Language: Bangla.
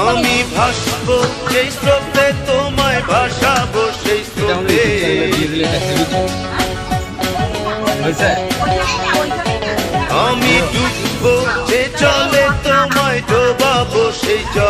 আমি ভাসবো সেই স্রোতে, তোমায় ভাসাবো সেই স্রোতে। আমি ডুববো যে জলে, তোমায় ডোবাবো সেই জলে।